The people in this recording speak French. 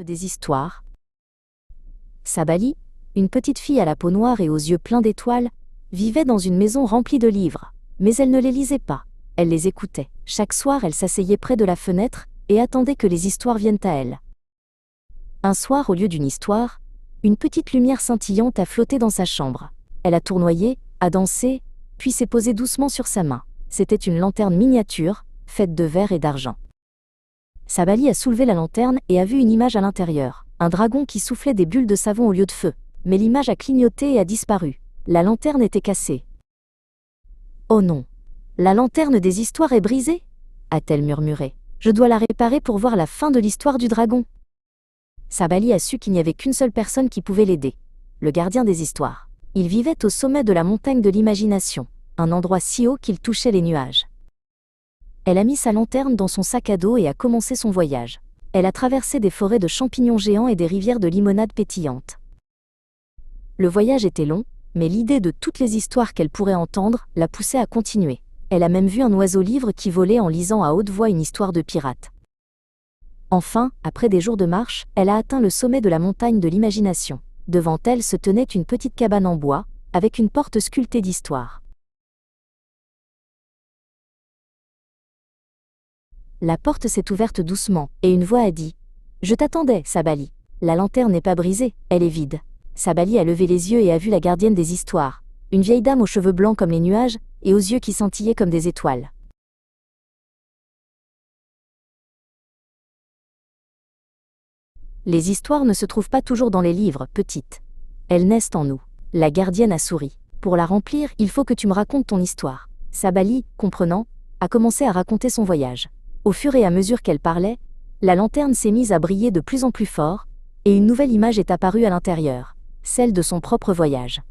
Des histoires. Sabali, une petite fille à la peau noire et aux yeux pleins d'étoiles, vivait dans une maison remplie de livres, mais elle ne les lisait pas, elle les écoutait. Chaque soir, elle s'asseyait près de la fenêtre et attendait que les histoires viennent à elle. Un soir, au lieu d'une histoire, une petite lumière scintillante a flotté dans sa chambre. Elle a tournoyé, a dansé, puis s'est posée doucement sur sa main. C'était une lanterne miniature, faite de verre et d'argent. Sabali a soulevé la lanterne et a vu une image à l'intérieur. Un dragon qui soufflait des bulles de savon au lieu de feu. Mais l'image a clignoté et a disparu. La lanterne était cassée. « Oh non! La lanterne des histoires est brisée » a-t-elle murmuré. « Je dois la réparer pour voir la fin de l'histoire du dragon. » Sabali a su qu'il n'y avait qu'une seule personne qui pouvait l'aider. Le gardien des histoires. Il vivait au sommet de la montagne de l'imagination, un endroit si haut qu'il touchait les nuages. Elle a mis sa lanterne dans son sac à dos et a commencé son voyage. Elle a traversé des forêts de champignons géants et des rivières de limonade pétillante. Le voyage était long, mais l'idée de toutes les histoires qu'elle pourrait entendre l'a poussée à continuer. Elle a même vu un oiseau-livre qui volait en lisant à haute voix une histoire de pirate. Enfin, après des jours de marche, elle a atteint le sommet de la montagne de l'imagination. Devant elle se tenait une petite cabane en bois, avec une porte sculptée d'histoires. La porte s'est ouverte doucement, et une voix a dit « Je t'attendais, Sabali. La lanterne n'est pas brisée, elle est vide. » Sabali a levé les yeux et a vu la gardienne des histoires, une vieille dame aux cheveux blancs comme les nuages, et aux yeux qui scintillaient comme des étoiles. Les histoires ne se trouvent pas toujours dans les livres, petite. Elles naissent en nous. La gardienne a souri. Pour la remplir, il faut que tu me racontes ton histoire. Sabali, comprenant, a commencé à raconter son voyage. Au fur et à mesure qu'elle parlait, la lanterne s'est mise à briller de plus en plus fort, et une nouvelle image est apparue à l'intérieur, celle de son propre voyage.